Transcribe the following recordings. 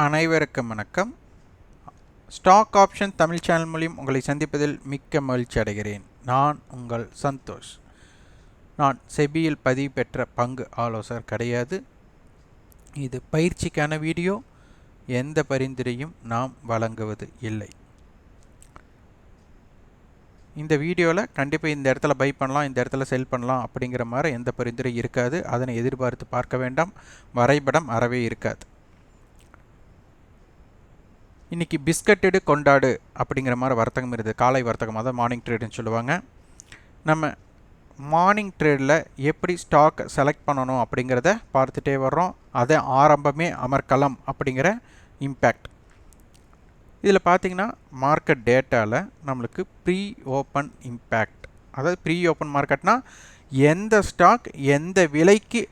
அனைவருக்கும் வணக்கம். Stock option Tamil channel மூலம் உங்களை சந்திப்பதில் மிக்க மகிழ்ச்சி அடைகிறேன். நான் உங்கள் சந்தோஷ். நான் செபியில் பதிவு பெற்ற பங்கு ஆலோசகர் கிடையாது. இது பயிற்சிக்கான வீடியோ. எந்த பரிந்துரையும் நாம் வழங்குவது இல்லை. இந்த வீடியோவில் கண்டிப்பாக இந்த இடத்துல பை பண்ணலாம், இந்த இடத்துல செல் பண்ணலாம் அப்படிங்கிற மாதிரி எந்த பரிந்துரை இருக்காது. அதனை எதிர்பார்த்து பார்க்க வேண்டாம். வரைபடம் அறவே இருக்காது. இன்றைக்கி பிஸ்கட்டடு கொண்டாடு அப்படிங்கிற மாதிரி வர்த்தகம் இருக்குது. காலை வர்த்தகம், அதான் மார்னிங் ட்ரேடுன்னு சொல்லுவாங்க. நம்ம மார்னிங் ட்ரேடில் எப்படி ஸ்டாக் செலக்ட் பண்ணணும் அப்படிங்கிறத பார்த்துட்டே வர்றோம். அதை ஆரம்பமே அமர்க்கலாம் அப்படிங்கிற இம்பேக்ட். இதில் பார்த்திங்கன்னா மார்க்கெட் டேட்டாவில் நம்மளுக்கு ப்ரீ ஓப்பன் இம்பேக்ட், அதாவது ப்ரீ ஓப்பன் மார்க்கெட்னால் எந்த ஸ்டாக் எந்த விலைக்கு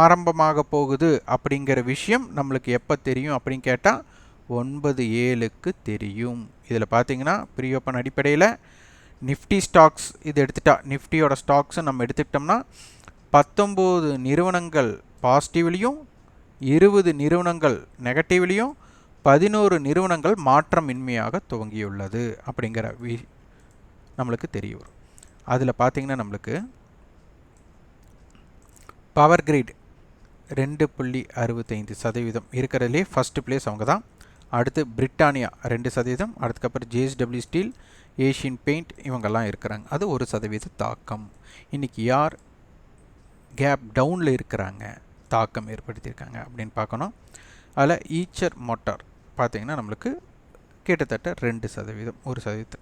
ஆரம்பமாக போகுது அப்படிங்கிற விஷயம் நம்மளுக்கு எப்போ தெரியும் அப்படின்னு கேட்டால் 9/7க்கு தெரியும். இதில் பார்த்தீங்கன்னா ப்ரீ ஓப்பன் அடிப்படையில் நிஃப்டி ஸ்டாக்ஸ் இது எடுத்துட்டா, நிஃப்டியோட ஸ்டாக்ஸும் நம்ம எடுத்துக்கிட்டோம்னா 19 நிறுவனங்கள் பாசிட்டிவ்லேயும் 20 நிறுவனங்கள் நெகட்டிவ்லேயும் 11 நிறுவனங்கள் மாற்றமின்மையாக துவங்கியுள்ளது அப்படிங்கிற நம்மளுக்கு தெரிய வரும். அதில் பார்த்தீங்கன்னா நம்மளுக்கு பவர் கிரிட் 2.65% இருக்கிறதுலே ஃபஸ்ட்டு பிளேஸ் அவங்க தான். அடுத்து பிரிட்டானியா 2%, அதுக்கப்புறம் ஜேஎஸ்டபிள்யூ ஸ்டீல், ஏஷியன் பெயிண்ட் இவங்கெல்லாம் இருக்கிறாங்க. அது 1% தாக்கம். இன்றைக்கி யார் கேப் டவுனில் இருக்கிறாங்க, தாக்கம் ஏற்படுத்தியிருக்காங்க அப்படின்னு பார்க்கணும். அதில் ஈச்சர் மோட்டார் பார்த்திங்கன்னா நம்மளுக்கு கிட்டத்தட்ட 2%, 1%.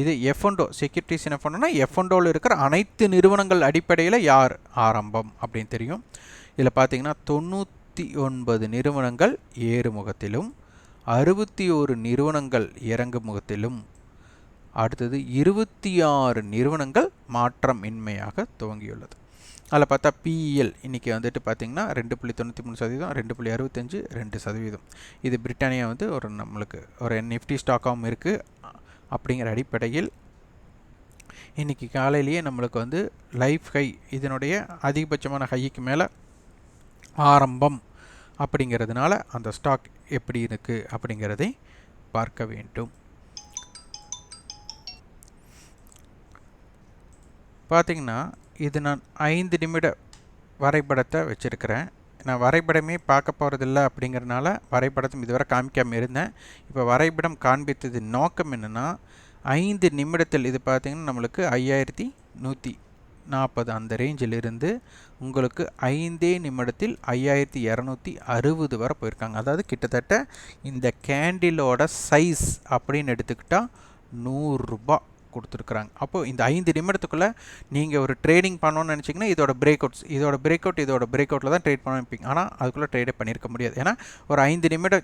இது எஃப்என்டோ செக்யூரிட்டிஸ் எஃப்என்டோனா எஃப்என்டோவில் இருக்கிற அனைத்து நிறுவனங்கள் அடிப்படையில் யார் ஆரம்பம் அப்படின்னு தெரியும். இதில் பார்த்திங்கன்னா 99 நிறுவனங்கள் ஏறுமுகத்திலும் 61 நிறுவனங்கள் இறங்குமுகத்திலும், அடுத்தது 26 நிறுவனங்கள் மாற்றம் இன்மையாக துவங்கியுள்ளது. அதில் பார்த்தா பிஇஎல் இன்றைக்கி வந்துட்டு பார்த்திங்கன்னா 2.93%, 2.65, 2%. இது பிரிட்டானியா வந்து நம்மளுக்கு ஒரு நிஃப்டி ஸ்டாக்காகவும் இருக்குது. அப்படிங்கிற அடிப்படையில் இன்றைக்கி காலையிலேயே நம்மளுக்கு வந்து லைஃப் ஹை, இதனுடைய அதிகபட்சமான ஹைக்கு மேலே ஆரம்பம் அப்படிங்கிறதுனால அந்த ஸ்டாக் எப்படி இருக்குது அப்படிங்கிறதை பார்க்க வேண்டும். பார்த்திங்கன்னா இது நான் 5 நிமிட வரைபடத்தை வச்சுருக்கிறேன். நான் வரைபடமே பார்க்க போகிறதில்ல அப்படிங்கிறதுனால வரைபடத்தையும் இதுவரை காமிக்காமல் இருந்தேன். இப்போ வரைபடம் காண்பித்தது நோக்கம் என்னென்னா, 5 நிமிடத்தில் இது பார்த்திங்கன்னா நம்மளுக்கு 5140 அந்த ரேஞ்சில் இருந்து உங்களுக்கு 5 நிமிடத்தில் 5260 வரை போயிருக்காங்க. அதாவது கிட்டத்தட்ட இந்த கேண்டிலோட சைஸ் அப்படின்னு எடுத்துக்கிட்டால் 100 ரூபா கொடுத்துருக்குறாங்க. அப்போது இந்த 5 நிமிடத்துக்குள்ளே நீங்கள் ஒரு ட்ரேடிங் பண்ணணும்னு நினச்சிங்கன்னா இதோட பிரேக் அவுட்டில் தான் ட்ரேட் பண்ண வைப்பீங்க. ஆனால் அதுக்குள்ளே ட்ரேடே பண்ணியிருக்க முடியாது. ஏன்னா ஒரு 5 நிமிட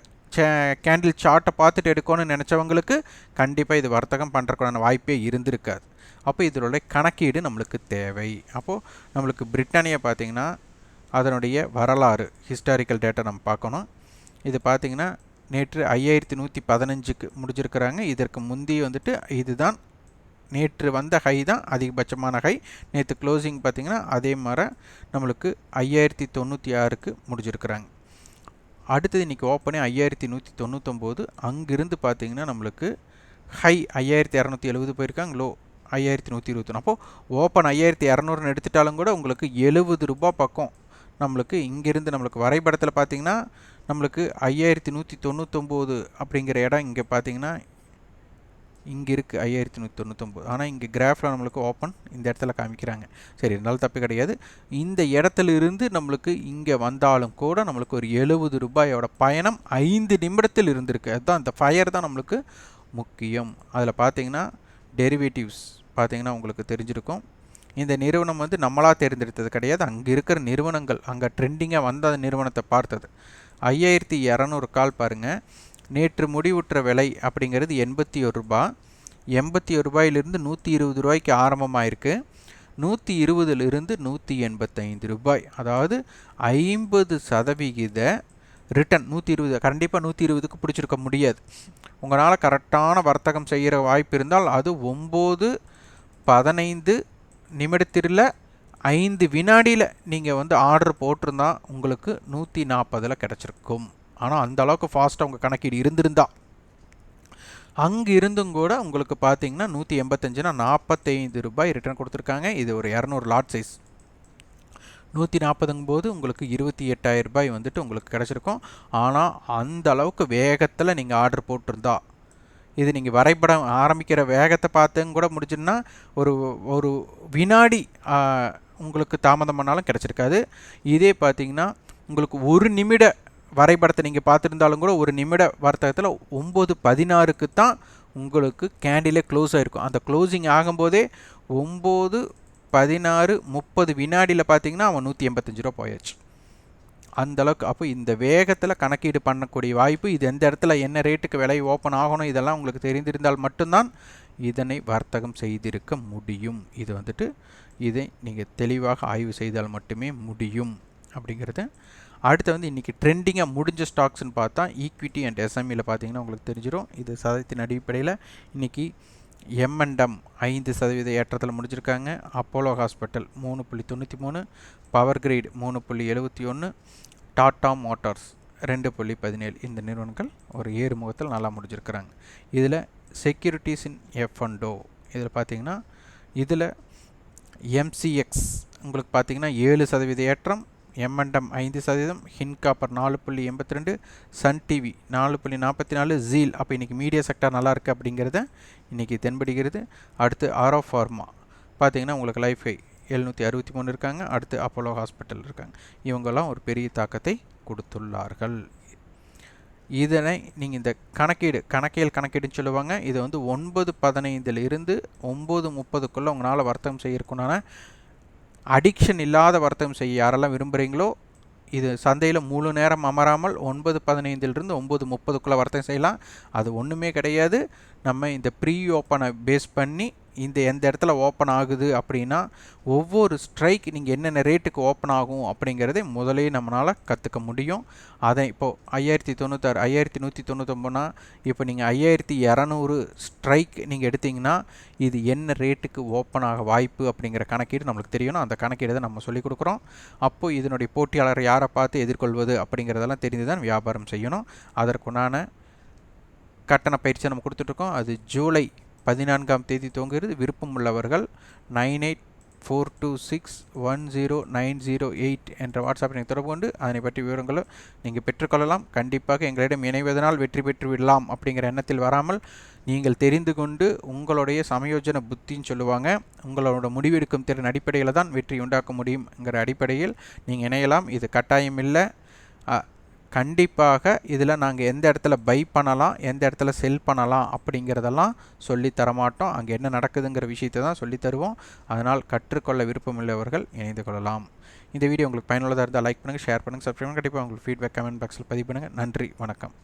கேண்டில் சார்ட்டை பார்த்துட்டு எடுக்கணும்னு நினச்சவங்களுக்கு கண்டிப்பாக இது வர்த்தகம் பண்ணுறதுக்கான வாய்ப்பே இருந்திருக்காது. அப்போ இதோட கணக்கீடு நம்மளுக்கு தேவை. அப்போது நம்மளுக்கு பிரிட்டானியா பார்த்திங்கன்னா அதனுடைய வரலாறு ஹிஸ்டாரிக்கல் டேட்டா நம்ம பார்க்கணும். இது பார்த்திங்கன்னா நேற்று 5115க்கு முடிஞ்சிருக்கிறாங்க. இதற்கு முந்தைய வந்துட்டு இதுதான் நேற்று வந்த ஹை தான் அதிகபட்சமான ஹை. நேற்று க்ளோசிங் பார்த்திங்கன்னா அதே மாதிரி நம்மளுக்கு 5096க்கு முடிஞ்சிருக்கிறாங்க. அடுத்தது இன்றைக்கி ஓப்பனே 5199. அங்கிருந்து பார்த்திங்கன்னா நம்மளுக்கு ஹை 5270 போயிருக்காங்க, லோ 5121. அப்போது ஓப்பன் 5200ன்னு எடுத்துட்டாலும் கூட உங்களுக்கு 70 ரூபா பக்கம் நம்மளுக்கு இங்கேருந்து நம்மளுக்கு வரைபடத்தில் பார்த்திங்கன்னா நம்மளுக்கு 5199 அப்படிங்கிற இடம் இங்கே பார்த்திங்கன்னா இங்கே இருக்குது 5199. ஆனால் இங்கே கிராஃபில் நம்மளுக்கு ஓப்பன் இந்த இடத்துல காமிக்கிறாங்க. சரி, இருந்தாலும் தப்பு கிடையாது. இந்த இடத்துல இருந்து நம்மளுக்கு இங்கே வந்தாலும் கூட நம்மளுக்கு ஒரு 70 ரூபாயோட பயணம் 5 நிமிடத்தில் இருந்திருக்கு. அதுதான் இந்த ஃபயர் தான் நம்மளுக்கு முக்கியம். அதில் பார்த்தீங்கன்னா டெரிவேட்டிவ்ஸ் பார்த்தீங்கன்னா உங்களுக்கு தெரிஞ்சிருக்கும். இந்த நிறுவனம் வந்து நம்மளாக தேர்ந்தெடுத்தது கிடையாது. அங்கே இருக்கிற நிறுவனங்கள், அங்கே ட்ரெண்டிங்காக வந்த நிறுவனத்தை பார்த்தது. 5200 கால் பாருங்கள். நேற்று முடிவுற்ற விலை அப்படிங்கிறது 81 ரூபா. 81 ரூபாயிலிருந்து 120 ரூபாய்க்கு ஆரம்பமாயிருக்கு. 120லிருந்து 185 ரூபாய், அதாவது 50% ரிட்டன். 120 கண்டிப்பாக 120க்கு பிடிச்சிருக்க முடியாது. உங்களால் கரெக்டான வர்த்தகம் செய்கிற வாய்ப்பு இருந்தால் அது 9:15 நிமிடத்தில் 5 வினாடியில் நீங்கள் வந்து ஆர்டர் போட்டிருந்தால் உங்களுக்கு 140 கிடச்சிருக்கும். ஆனால் அந்த அளவுக்கு ஃபாஸ்ட்டாக உங்கள் கணக்கீடு இருந்திருந்தா அங்கே இருந்தும் கூட உங்களுக்கு பார்த்தீங்கன்னா 185னா 45 ரூபாய் ரிட்டர்ன் கொடுத்துருக்காங்க. இது ஒரு 200 லாட் சைஸ். 140ங்கும் போது உங்களுக்கு 28,000 ரூபாய் வந்துட்டு உங்களுக்கு கிடச்சிருக்கும். ஆனால் அந்த அளவுக்கு வேகத்தில் நீங்கள் ஆர்டர் போட்டிருந்தா, இது நீங்கள் வரைபடம் ஆரம்பிக்கிற வேகத்தை பார்த்துங்க கூட முடிஞ்சுன்னா ஒரு ஒரு வினாடி உங்களுக்கு தாமதம் பண்ணாலும் கிடச்சிருக்காது. இதே பார்த்தீங்கன்னா உங்களுக்கு ஒரு நிமிட வரைபடத்தை நீங்கள் பார்த்துருந்தாலும் கூட ஒரு நிமிட வர்த்தகத்தில் 9:16க்கு தான் உங்களுக்கு கேண்டிலே க்ளோஸ் ஆகிருக்கும். அந்த க்ளோசிங் ஆகும்போதே 9:16:30 வினாடியில் பார்த்தீங்கன்னா அவன் 185 ரூபா போயாச்சு. அந்தளவுக்கு. அப்போ இந்த வேகத்தில் கணக்கீடு பண்ணக்கூடிய வாய்ப்பு, இது எந்த இடத்துல என்ன ரேட்டுக்கு விலை ஓப்பன் ஆகணும் இதெல்லாம் உங்களுக்கு தெரிந்திருந்தால் மட்டும்தான் இதனை வர்த்தகம் செய்திருக்க முடியும். இது வந்துட்டு இதை நீங்கள் தெளிவாக ஆய்வு செய்தால் மட்டுமே முடியும் அப்படிங்கிறது. அடுத்து வந்து இன்றைக்கி ட்ரெண்டிங்காக முடிஞ்ச ஸ்டாக்ஸ்ன்னு பார்த்தா ஈக்விட்டி அண்ட் எஸ்எம்இயில் பார்த்தீங்கன்னா உங்களுக்கு தெரிஞ்சிடும். இது சதவீதத்தின் அடிப்படையில் இன்றைக்கி M&M 5% ஏற்றத்தில் முடிஞ்சிருக்காங்க. Apollo Hospital 3.93, Power Grid 3.71, Tata Motors 2.17. இந்த நிறுவனங்கள் ஒரு ஏறுமுகத்தில் நல்லா முடிஞ்சிருக்கிறாங்க. இதில் செக்யூரிட்டிஸ் இன் F&O இதில் பார்த்தீங்கன்னா இதில் MCX உங்களுக்கு பார்த்தீங்கன்னா 7% ஏற்றம், M&M 5%, ஹின்காப்பர் 4.82, சன் டிவி 4.44, ஜீல். அப்போ இன்றைக்கி மீடியா செக்டர் நல்லா இருக்குது அப்படிங்கிறத இன்றைக்கி தென்படுகிறது. அடுத்து ஆரோ ஃபார்மா பார்த்தீங்கன்னா உங்களுக்கு லைஃபை 763 இருக்காங்க. அடுத்து அப்போலோ ஹாஸ்பிட்டல் இருக்காங்க. இவங்கெல்லாம் ஒரு பெரிய தாக்கத்தை கொடுத்துள்ளார்கள். இதனை நீங்கள் இந்த கணக்கியல் கணக்கீடுன்னு சொல்லுவாங்க. இது வந்து 9:15 இருந்து 9:30க்குள்ளே உங்களால் வர்த்தகம் செய்யறதுக்குண்டான அடிக்ஷன் இல்லாத வர்த்தகம் செய்ய யாரெல்லாம் விரும்புகிறீங்களோ இது சந்தையில் முழு நேரம் அமராமல் 9:15 9:30க்குள்ளே வர்த்தகம் செய்யலாம். அது ஒன்றுமே கிடையாது. நம்ம இந்த ப்ரீ ஓப்பனை பேஸ் பண்ணி இந்த எந்த இடத்துல ஓப்பன் ஆகுது அப்படின்னா ஒவ்வொரு ஸ்ட்ரைக் நீங்கள் என்னென்ன ரேட்டுக்கு ஓப்பன் ஆகும் அப்படிங்கிறதை முதலே நம்மளால் கற்றுக்க முடியும். அதை இப்போது 5096 5199னா இப்போ நீங்கள் 5200 ஸ்ட்ரைக் நீங்கள் எடுத்திங்கன்னா இது என்ன ரேட்டுக்கு ஓப்பன் ஆக வாய்ப்பு அப்படிங்கிற கணக்கீடு நம்மளுக்கு தெரியணும். அந்த கணக்கீடு நம்ம சொல்லிக் கொடுக்குறோம். அப்போது இதனுடைய போட்டியாளரை யாரை பார்த்து எதிர்கொள்வது அப்படிங்கிறதெல்லாம் தெரிந்து தான் வியாபாரம் செய்யணும். அதற்குண்டான கட்டண பயிற்சி நம்ம கொடுத்துட்ருக்கோம். அது ஜூலை 14ஆம் தேதி துவங்குகிறது. விருப்பம் உள்ளவர்கள் 9842610908 என்ற வாட்ஸ்அப்பை நீங்கள் தொடர்பு கொண்டு அதனை பற்றி விவரங்களை நீங்கள் பெற்றுக்கொள்ளலாம். கண்டிப்பாக எங்களிடம் இணைவதனால் வெற்றி பெற்று விடலாம் அப்படிங்கிற எண்ணத்தில் வராமல் நீங்கள் தெரிந்து கொண்டு உங்களுடைய சமயோஜன புத்தின்னு சொல்லுவாங்க, உங்களோட முடிவெடுக்கும் திறன் அடிப்படையில் தான் வெற்றி உண்டாக்க முடியுங்கிற அடிப்படையில் நீங்கள் இணையலாம். இது கட்டாயம் இல்லை. கண்டிப்பாக இதில் நாங்கள் எந்த இடத்துல பை பண்ணலாம், எந்த இடத்துல செல் பண்ணலாம் அப்படிங்கிறதெல்லாம் சொல்லி தரமாட்டோம். அங்கே என்ன நடக்குதுங்கிற விஷயத்தை தான் சொல்லி தருவோம். அதனால் கற்றுக்கொள்ள விருப்பமுள்ளவர்கள் இணைந்து கொள்ளலாம். இந்த வீடியோ உங்களுக்கு பயனுள்ளதாக இருந்தால் லைக் பண்ணுங்கள், ஷேர் பண்ணுங்கள், சப்ஸ்கிரைப் பண்ணுங்கள். கண்டிப்பாக உங்களுக்கு ஃபீட்பேக் கமெண்ட் பாக்ஸில் பதிவு பண்ணுங்கள். நன்றி, வணக்கம்.